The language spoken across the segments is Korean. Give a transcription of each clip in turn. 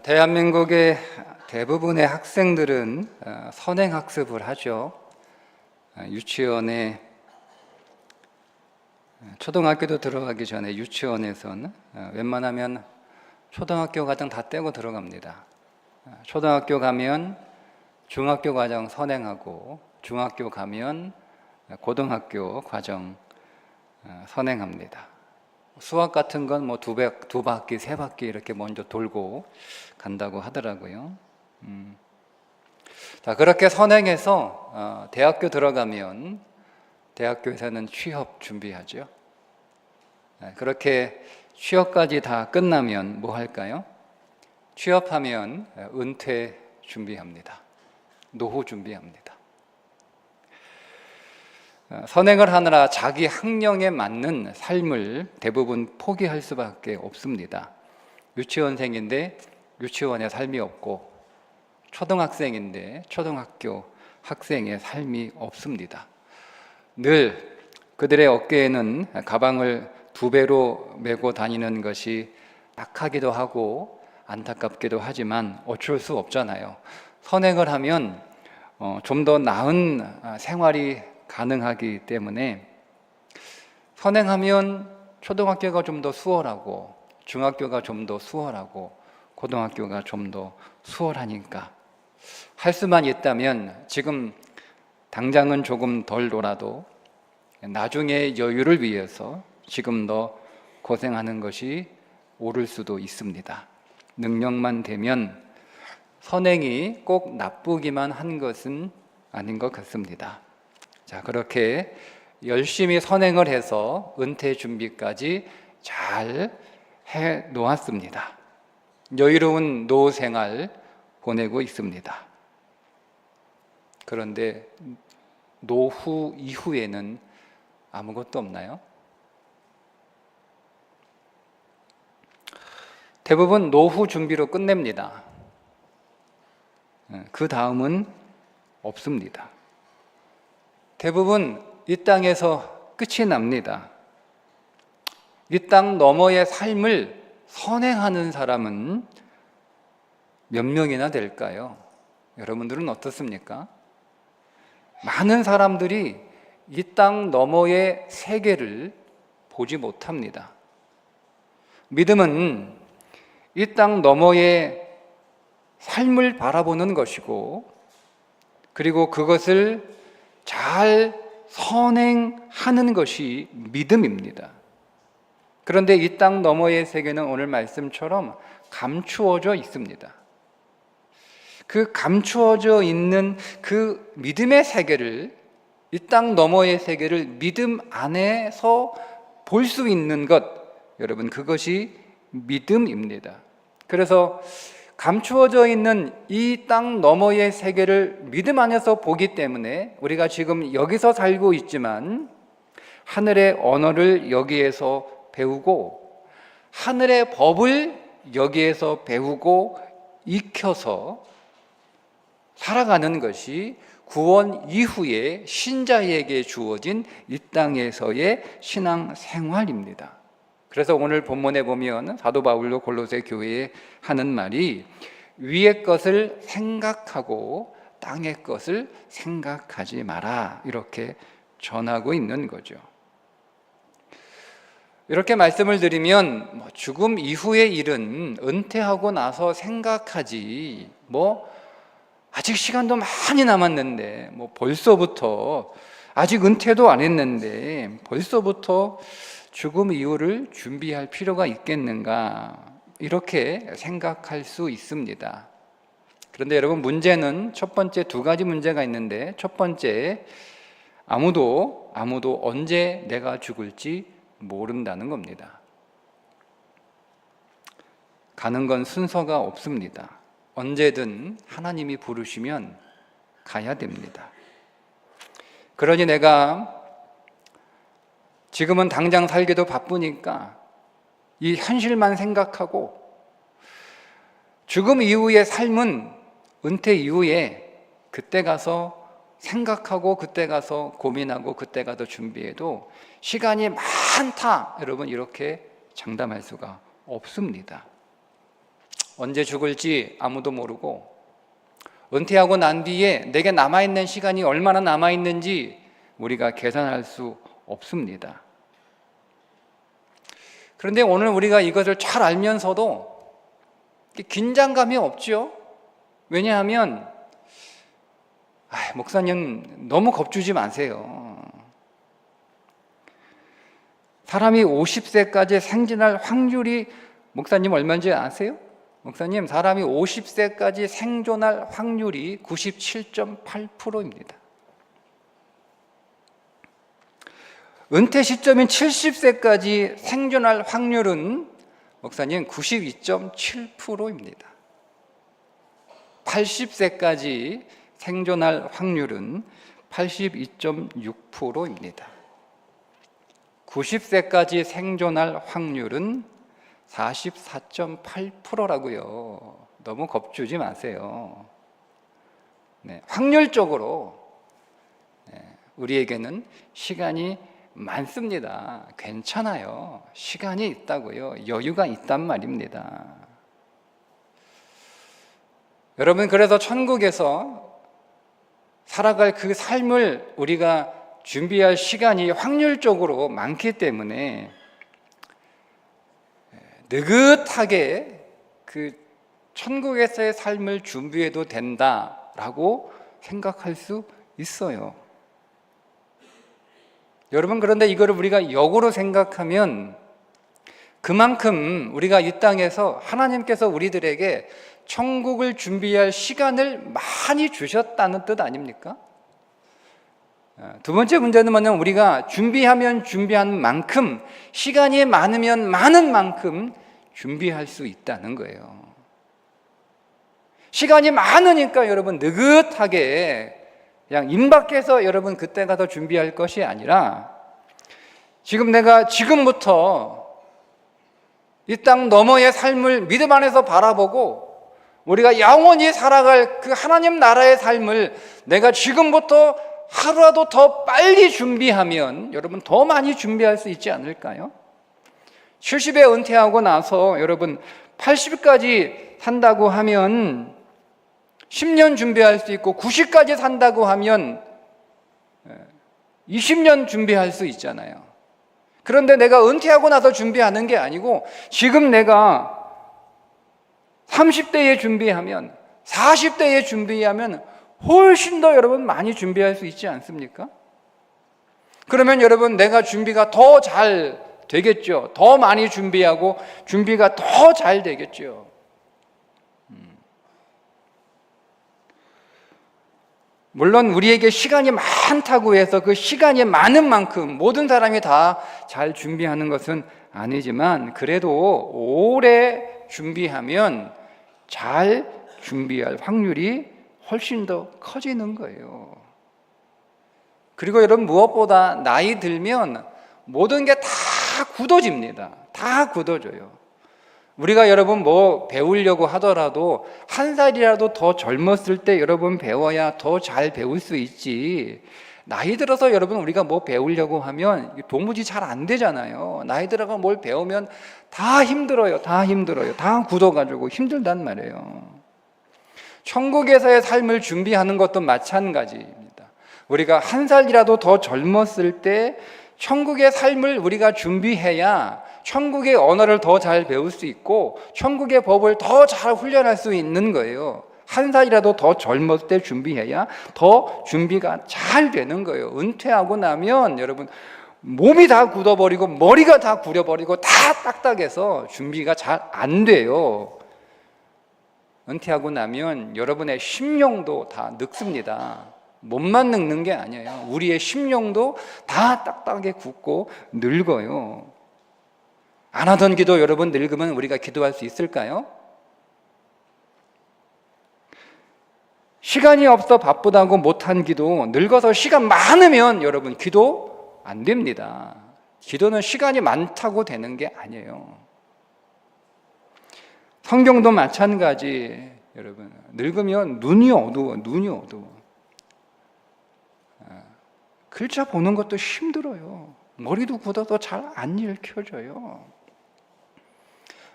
대한민국의 대부분의 학생들은 선행학습을 하죠. 유치원에 초등학교도 들어가기 전에 유치원에서는 웬만하면 초등학교 과정 다 떼고 들어갑니다. 초등학교 가면 중학교 과정 선행하고 중학교 가면 고등학교 과정 선행합니다. 수학 같은 건 뭐 두 바퀴, 세 바퀴 이렇게 먼저 돌고 간다고 하더라고요. 자, 그렇게 선행해서 대학교 들어가면 대학교에서는 취업 준비하죠. 그렇게 취업까지 다 끝나면 뭐 할까요? 취업하면 은퇴 준비합니다. 노후 준비합니다. 선행을 하느라 자기 학령에 맞는 삶을 대부분 포기할 수밖에 없습니다. 유치원생인데 유치원의 삶이 없고, 초등학생인데 초등학교 학생의 삶이 없습니다. 늘 그들의 어깨에는 가방을 2배로 메고 다니는 것이 악하기도 하고 안타깝기도 하지만 어쩔 수 없잖아요. 선행을 하면 좀 더 나은 생활이 가능하기 때문에 선행하면 초등학교가 좀 더 수월하고 중학교가 좀 더 수월하고 고등학교가 좀 더 수월하니까 할 수만 있다면 지금 당장은 조금 덜 놀아도 나중에 여유를 위해서 지금 더 고생하는 것이 옳을 수도 있습니다. 능력만 되면 선행이 꼭 나쁘기만 한 것은 아닌 것 같습니다. 자, 그렇게 열심히 선행을 해서 은퇴 준비까지 잘 해 놓았습니다. 여유로운 노후 생활 보내고 있습니다. 그런데 노후 이후에는 아무것도 없나요? 대부분 노후 준비로 끝냅니다. 그 다음은 없습니다. 대부분 이 땅에서 끝이 납니다. 이 땅 너머의 삶을 선행하는 사람은 몇 명이나 될까요? 여러분들은 어떻습니까? 많은 사람들이 이 땅 너머의 세계를 보지 못합니다. 믿음은 이 땅 너머의 삶을 바라보는 것이고, 그리고 그것을 잘 선행하는 것이 믿음입니다. 그런데 이 땅 너머의 세계는 오늘 말씀처럼 감추어져 있습니다. 그 감추어져 있는 그 믿음의 세계를, 이 땅 너머의 세계를 믿음 안에서 볼 수 있는 것, 여러분, 그것이 믿음입니다. 그래서 감추어져 있는 이 땅 너머의 세계를 믿음 안에서 보기 때문에 우리가 지금 여기서 살고 있지만 하늘의 언어를 여기에서 배우고 하늘의 법을 여기에서 배우고 익혀서 살아가는 것이 구원 이후에 신자에게 주어진 이 땅에서의 신앙 생활입니다. 그래서 오늘 본문에 보면 사도 바울도 골로새 교회에 하는 말이 위의 것을 생각하고 땅의 것을 생각하지 마라, 이렇게 전하고 있는 거죠. 이렇게 말씀을 드리면 죽음 이후의 일은 은퇴하고 나서 생각하지, 아직 시간도 많이 남았는데 벌써부터, 아직 은퇴도 안 했는데 벌써부터 죽음 이후를 준비할 필요가 있겠는가, 이렇게 생각할 수 있습니다. 그런데 여러분, 문제는 첫 번째 2가지 문제가 있는데, 첫 번째, 아무도 언제 내가 죽을지 모른다는 겁니다. 가는 건 순서가 없습니다. 언제든 하나님이 부르시면 가야 됩니다. 그러니 내가 지금은 당장 살기도 바쁘니까 이 현실만 생각하고 죽음 이후의 삶은 은퇴 이후에 그때 가서 생각하고 그때 가서 고민하고 그때 가서 준비해도 시간이 많다, 여러분, 이렇게 장담할 수가 없습니다. 언제 죽을지 아무도 모르고 은퇴하고 난 뒤에 내게 남아있는 시간이 얼마나 남아있는지 우리가 계산할 수 없습니다. 그런데 오늘 우리가 이것을 잘 알면서도 긴장감이 없죠. 왜냐하면 목사님 너무 겁주지 마세요. 사람이 50세까지 생존할 확률이 목사님 얼마인지 아세요? 목사님, 사람이 50세까지 생존할 확률이 97.8%입니다. 은퇴 시점인 70세까지 생존할 확률은 목사님 92.7%입니다. 80세까지 생존할 확률은 82.6%입니다. 90세까지 생존할 확률은 44.8%라고요. 너무 겁주지 마세요. 확률적으로 우리에게는 시간이 많습니다. 괜찮아요. 시간이 있다고요. 여유가 있단 말입니다. 여러분, 그래서 천국에서 살아갈 그 삶을 우리가 준비할 시간이 확률적으로 많기 때문에 느긋하게 그 천국에서의 삶을 준비해도 된다라고 생각할 수 있어요. 여러분, 그런데 이거를 우리가 역으로 생각하면 그만큼 우리가 이 땅에서 하나님께서 우리들에게 천국을 준비할 시간을 많이 주셨다는 뜻 아닙니까? 두 번째 문제는 뭐냐면 우리가 준비하면 준비한 만큼, 시간이 많으면 많은 만큼 준비할 수 있다는 거예요. 시간이 많으니까 여러분 느긋하게 그냥 임박해서 여러분 그때 가서 준비할 것이 아니라 지금 내가 지금부터 이 땅 너머의 삶을 믿음 안에서 바라보고 우리가 영원히 살아갈 그 하나님 나라의 삶을 내가 지금부터 하루라도 더 빨리 준비하면 여러분 더 많이 준비할 수 있지 않을까요? 70에 은퇴하고 나서 여러분 80까지 산다고 하면 10년 준비할 수 있고 90까지 산다고 하면 20년 준비할 수 있잖아요. 그런데 내가 은퇴하고 나서 준비하는 게 아니고 지금 내가 30대에 준비하면 40대에 준비하면 훨씬 더 여러분 많이 준비할 수 있지 않습니까? 그러면 여러분 내가 준비가 더 잘 되겠죠. 더 많이 준비하고 준비가 더 잘 되겠죠. 물론 우리에게 시간이 많다고 해서 그 시간이 많은 만큼 모든 사람이 다 잘 준비하는 것은 아니지만 그래도 오래 준비하면 잘 준비할 확률이 훨씬 더 커지는 거예요. 그리고 여러분 무엇보다 나이 들면 모든 게 다 굳어집니다. 다 굳어져요. 우리가 여러분 뭐 배우려고 하더라도 한 살이라도 더 젊었을 때 여러분 배워야 더 잘 배울 수 있지. 나이 들어서 여러분 우리가 뭐 배우려고 하면 도무지 잘 안 되잖아요. 나이 들어가 뭘 배우면 다 힘들어요. 다 힘들어요. 다 굳어가지고 힘들단 말이에요. 천국에서의 삶을 준비하는 것도 마찬가지입니다. 우리가 한 살이라도 더 젊었을 때 천국의 삶을 우리가 준비해야 천국의 언어를 더 잘 배울 수 있고 천국의 법을 더 잘 훈련할 수 있는 거예요. 한 살이라도 더 젊었을 때 준비해야 더 준비가 잘 되는 거예요. 은퇴하고 나면 여러분 몸이 다 굳어버리고 머리가 다 구려버리고 다 딱딱해서 준비가 잘 안 돼요. 은퇴하고 나면 여러분의 심령도 다 늙습니다. 몸만 늙는 게 아니에요. 우리의 심령도 다 딱딱하게 굳고 늙어요. 안 하던 기도 여러분 늙으면 우리가 기도할 수 있을까요? 시간이 없어 바쁘다고 못한 기도, 늙어서 시간 많으면 여러분 기도 안 됩니다. 기도는 시간이 많다고 되는 게 아니에요. 성경도 마찬가지. 여러분 늙으면 눈이 어두워. 글자 보는 것도 힘들어요. 머리도 굳어도 잘 안 읽혀져요.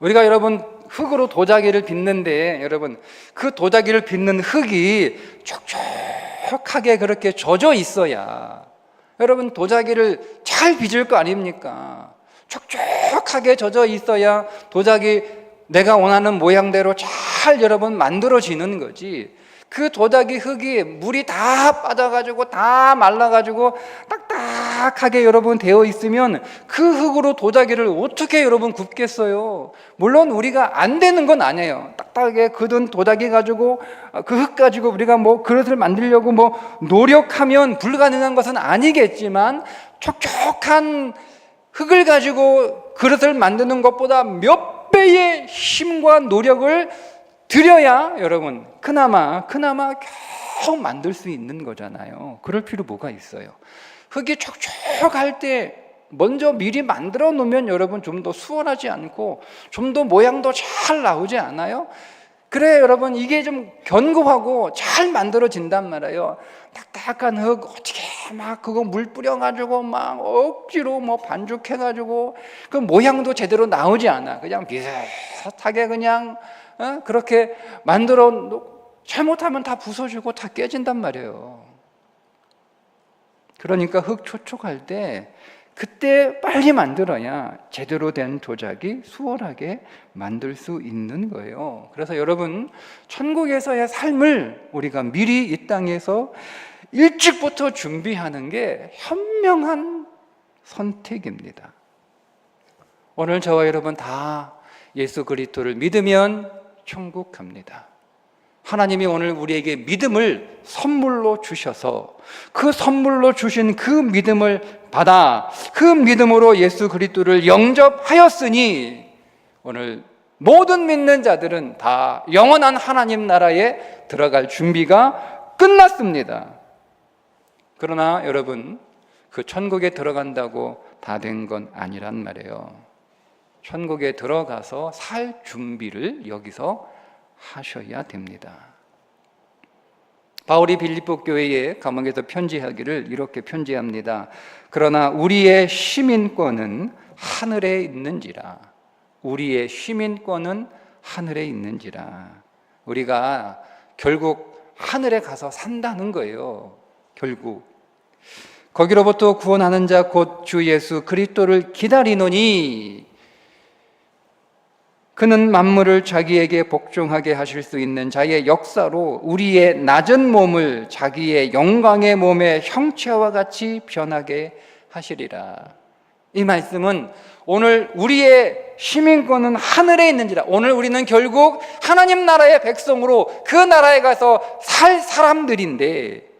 우리가 여러분 흙으로 도자기를 빚는데 여러분 그 도자기를 빚는 흙이 촉촉하게 그렇게 젖어 있어야 여러분 도자기를 잘 빚을 거 아닙니까? 촉촉하게 젖어 있어야 도자기 내가 원하는 모양대로 잘 여러분 만들어지는 거지. 그 도자기 흙이 물이 다 빠져가지고 다 말라가지고 딱딱하게 여러분 되어 있으면 그 흙으로 도자기를 어떻게 여러분 굽겠어요? 물론 우리가 안 되는 건 아니에요. 딱딱하게 굳은 도자기 가지고 그 흙 가지고 우리가 뭐 그릇을 만들려고 뭐 노력하면 불가능한 것은 아니겠지만 촉촉한 흙을 가지고 그릇을 만드는 것보다 몇 배의 힘과 노력을 들여야 여러분 그나마 겨우 만들 수 있는 거잖아요. 그럴 필요 뭐가 있어요? 흙이 촉촉할 때 먼저 미리 만들어 놓으면 여러분 좀 더 수월하지 않고 좀 더 모양도 잘 나오지 않아요? 그래 여러분 이게 좀 견고하고 잘 만들어진단 말이에요. 딱딱한 흙 어떻게 막 그거 물 뿌려가지고 막 억지로 뭐 반죽해가지고 그 모양도 제대로 나오지 않아. 그냥 비슷하게 그냥 그렇게 만들어 잘못하면 다 부서지고 다 깨진단 말이에요. 그러니까 흙 촉촉할 때 그때 빨리 만들어야 제대로 된 도자기 수월하게 만들 수 있는 거예요. 그래서 여러분 천국에서의 삶을 우리가 미리 이 땅에서 일찍부터 준비하는 게 현명한 선택입니다. 오늘 저와 여러분 다 예수 그리스도를 믿으면 천국 갑니다. 하나님이 오늘 우리에게 믿음을 선물로 주셔서 그 선물로 주신 그 믿음을 받아 그 믿음으로 예수 그리스도를 영접하였으니 오늘 모든 믿는 자들은 다 영원한 하나님 나라에 들어갈 준비가 끝났습니다. 그러나 여러분 그 천국에 들어간다고 다 된 건 아니란 말이에요. 천국에 들어가서 살 준비를 여기서 하셔야 됩니다. 바울이 빌립보 교회에 감옥에서 편지하기를 이렇게 편지합니다. 그러나 우리의 시민권은 하늘에 있는지라. 우리의 시민권은 하늘에 있는지라. 우리가 결국 하늘에 가서 산다는 거예요. 결국 거기로부터 구원하는 자 곧 주 예수 그리스도를 기다리노니 그는 만물을 자기에게 복종하게 하실 수 있는 자의 역사로 우리의 낮은 몸을 자기의 영광의 몸의 형체와 같이 변하게 하시리라. 이 말씀은 오늘 우리의 시민권은 하늘에 있는지라. 오늘 우리는 결국 하나님 나라의 백성으로 그 나라에 가서 살 사람들인데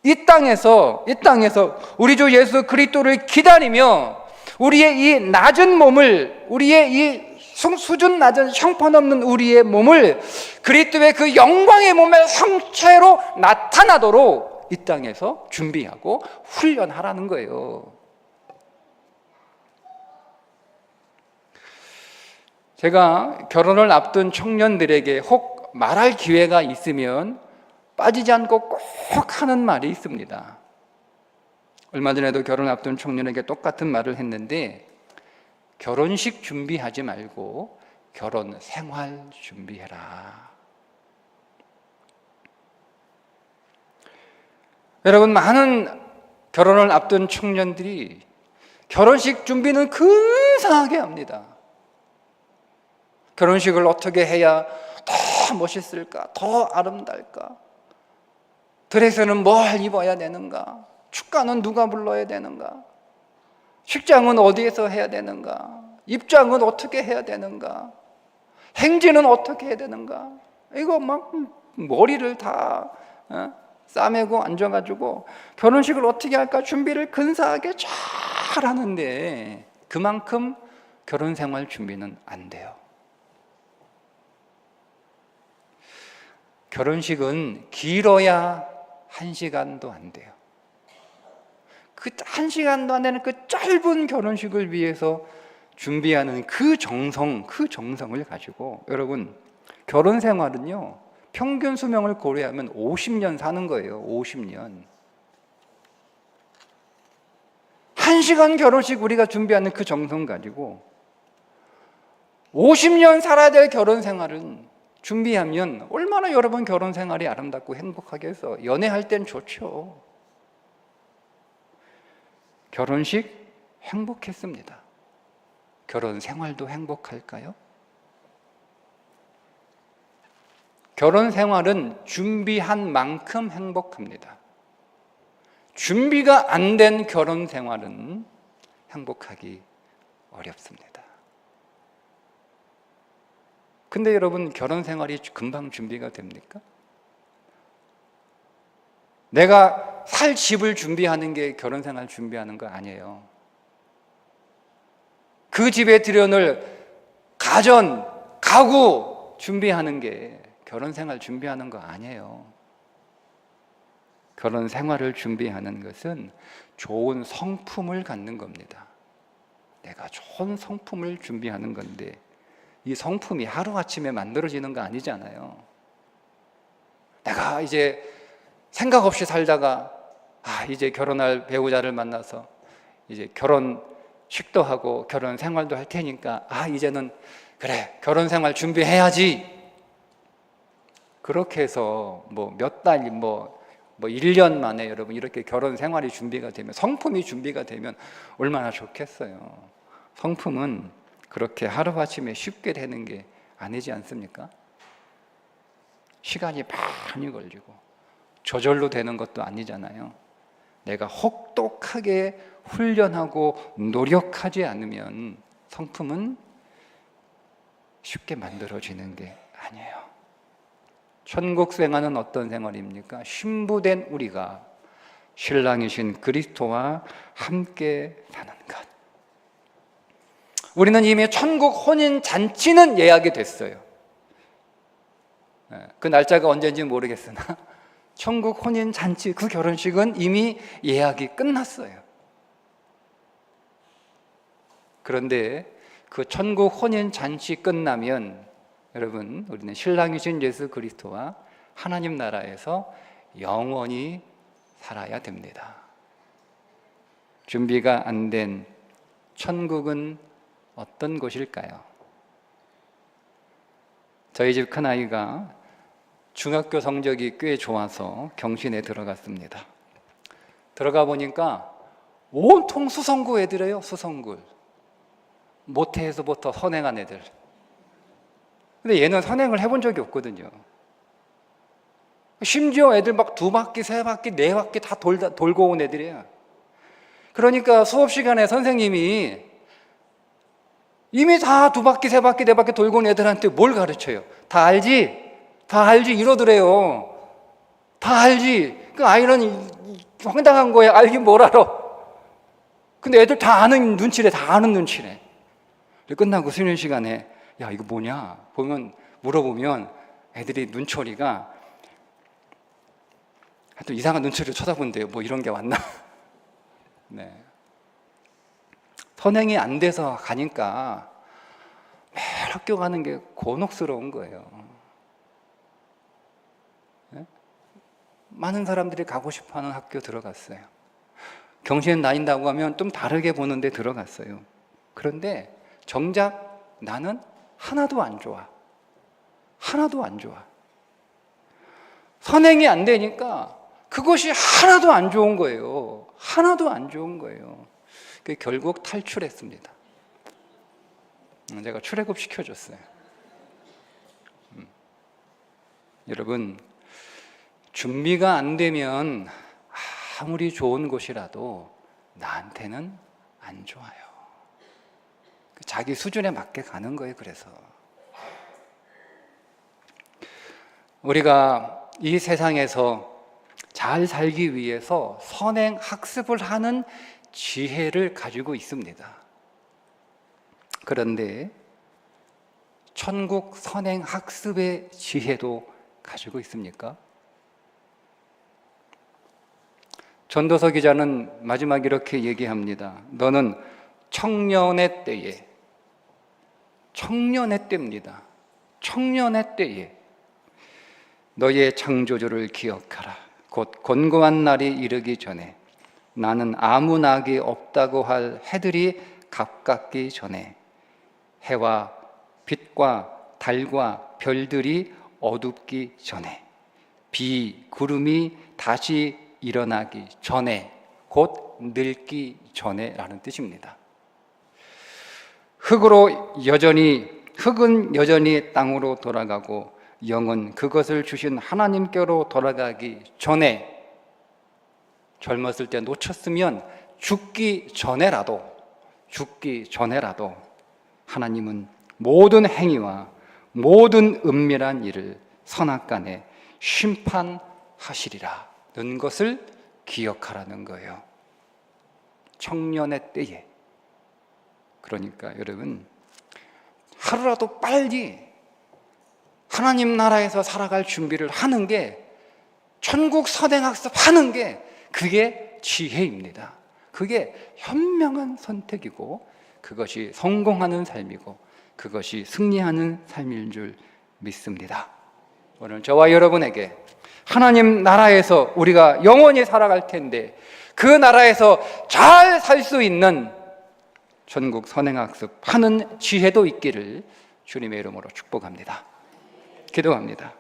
이 땅에서 우리 주 예수 그리스도를 기다리며 우리의 이 낮은 몸을 우리의 이 수준 낮은 형편없는 우리의 몸을 그리스도의 그 영광의 몸의 형체로 나타나도록 이 땅에서 준비하고 훈련하라는 거예요. 제가 결혼을 앞둔 청년들에게 혹 말할 기회가 있으면 빠지지 않고 꼭 하는 말이 있습니다. 얼마 전에도 결혼 앞둔 청년에게 똑같은 말을 했는데 결혼식 준비하지 말고 결혼 생활 준비해라. 여러분 많은 결혼을 앞둔 청년들이 결혼식 준비는 근사하게 합니다. 결혼식을 어떻게 해야 더 멋있을까? 더 아름다울까? 드레스는 뭘 입어야 되는가? 축가는 누가 불러야 되는가? 식장은 어디에서 해야 되는가? 입장은 어떻게 해야 되는가? 행진은 어떻게 해야 되는가? 이거 막 머리를 다 싸매고 앉아가지고 결혼식을 어떻게 할까 준비를 근사하게 잘 하는데 그만큼 결혼 생활 준비는 안 돼요. 결혼식은 길어야 1시간도 안 돼요. 그 1시간도 안 되는 그 짧은 결혼식을 위해서 준비하는 그 정성을 가지고 여러분 결혼 생활은요 평균 수명을 고려하면 50년 사는 거예요. 50년. 1시간 결혼식 우리가 준비하는 그 정성 가지고 50년 살아야 될 결혼 생활은 준비하면 얼마나 여러분 결혼 생활이 아름답고 행복하겠어. 연애할 땐 좋죠. 결혼식 행복했습니다. 결혼 생활도 행복할까요? 결혼 생활은 준비한 만큼 행복합니다. 준비가 안 된 결혼 생활은 행복하기 어렵습니다. 근데 여러분, 결혼 생활이 금방 준비가 됩니까? 내가 살 집을 준비하는 게 결혼 생활 준비하는 거 아니에요. 그 집에 들여놓을 가전, 가구 준비하는 게 결혼 생활 준비하는 거 아니에요. 결혼 생활을 준비하는 것은 좋은 성품을 갖는 겁니다. 내가 좋은 성품을 준비하는 건데, 이 성품이 하루아침에 만들어지는 거 아니잖아요. 내가 이제 생각 없이 살다가 이제 결혼할 배우자를 만나서 이제 결혼식도 하고 결혼 생활도 할 테니까 이제는 그래, 결혼 생활 준비해야지. 그렇게 해서 몇 달, 1년 만에 여러분 이렇게 결혼 생활이 준비가 되면, 성품이 준비가 되면 얼마나 좋겠어요. 성품은 그렇게 하루아침에 쉽게 되는 게 아니지 않습니까? 시간이 많이 걸리고 저절로 되는 것도 아니잖아요. 내가 혹독하게 훈련하고 노력하지 않으면 성품은 쉽게 만들어지는 게 아니에요. 천국 생활은 어떤 생활입니까? 신부된 우리가 신랑이신 그리스도와 함께 사는 것. 우리는 이미 천국 혼인 잔치는 예약이 됐어요. 그 날짜가 언제인지 모르겠으나 천국 혼인 잔치, 그 결혼식은 이미 예약이 끝났어요. 그런데 그 천국 혼인 잔치 끝나면 여러분, 우리는 신랑이신 예수 그리스도와 하나님 나라에서 영원히 살아야 됩니다. 준비가 안 된 천국은 어떤 곳일까요? 저희 집 큰아이가 중학교 성적이 꽤 좋아서 경신에 들어갔습니다. 들어가 보니까 온통 수성구 애들이에요. 수성구. 모태에서부터 선행한 애들. 근데 얘는 선행을 해본 적이 없거든요. 심지어 애들 막 2바퀴, 3바퀴, 4바퀴 다 돌고 온 애들이에요. 그러니까 수업 시간에 선생님이 이미 다 2바퀴, 3바퀴, 4바퀴 돌고 온 애들한테 뭘 가르쳐요? 다 알지? 다 알지? 이러더래요. 다 알지? 그 아이는 황당한 거예요. 알긴 뭘 알아. 근데 애들 다 아는 눈치래. 다 아는 눈치래. 끝나고 수련 시간에 야, 이거 뭐냐? 물어보면 애들이 눈초리가 하여튼 이상한 눈초리로 쳐다본대요. 이런 게 왔나? 네. 선행이 안 돼서 가니까 매일 학교 가는 게 곤혹스러운 거예요. 네? 많은 사람들이 가고 싶어하는 학교 들어갔어요. 경신 다닌다고 하면 좀 다르게 보는데 들어갔어요. 그런데 정작 나는 하나도 안 좋아. 하나도 안 좋아. 선행이 안 되니까 그것이 하나도 안 좋은 거예요. 하나도 안 좋은 거예요. 결국 탈출했습니다. 제가 출애굽 시켜줬어요. 여러분, 준비가 안 되면 아무리 좋은 곳이라도 나한테는 안 좋아요. 자기 수준에 맞게 가는 거예요. 그래서 우리가 이 세상에서 잘 살기 위해서 선행 학습을 하는 지혜를 가지고 있습니다. 그런데 천국 선행 학습의 지혜도 가지고 있습니까? 전도서 기자는 마지막 이렇게 얘기합니다. 너는 청년의 때에, 청년의 때입니다. 청년의 때에 너의 창조주를 기억하라. 곧 곤고한 날이 이르기 전에, 나는 아무 낙이 없다고 할 해들이 가깝기 전에 해와 빛과 달과 별들이 어둡기 전에, 비, 구름이 다시 일어나기 전에, 곧 늙기 전에 라는 뜻입니다. 흙은 여전히 땅으로 돌아가고 영은 그것을 주신 하나님께로 돌아가기 전에, 젊었을 때 놓쳤으면 죽기 전에라도 하나님은 모든 행위와 모든 은밀한 일을 선악간에 심판하시리라는 것을 기억하라는 거예요. 청년의 때에, 그러니까 여러분, 하루라도 빨리 하나님 나라에서 살아갈 준비를 하는 게, 천국 선행학습 하는 게, 그게 지혜입니다. 그게 현명한 선택이고, 그것이 성공하는 삶이고, 그것이 승리하는 삶인 줄 믿습니다. 오늘 저와 여러분에게 하나님 나라에서 우리가 영원히 살아갈 텐데, 그 나라에서 잘 살 수 있는 천국 선행학습 하는 지혜도 있기를 주님의 이름으로 축복합니다. 기도합니다.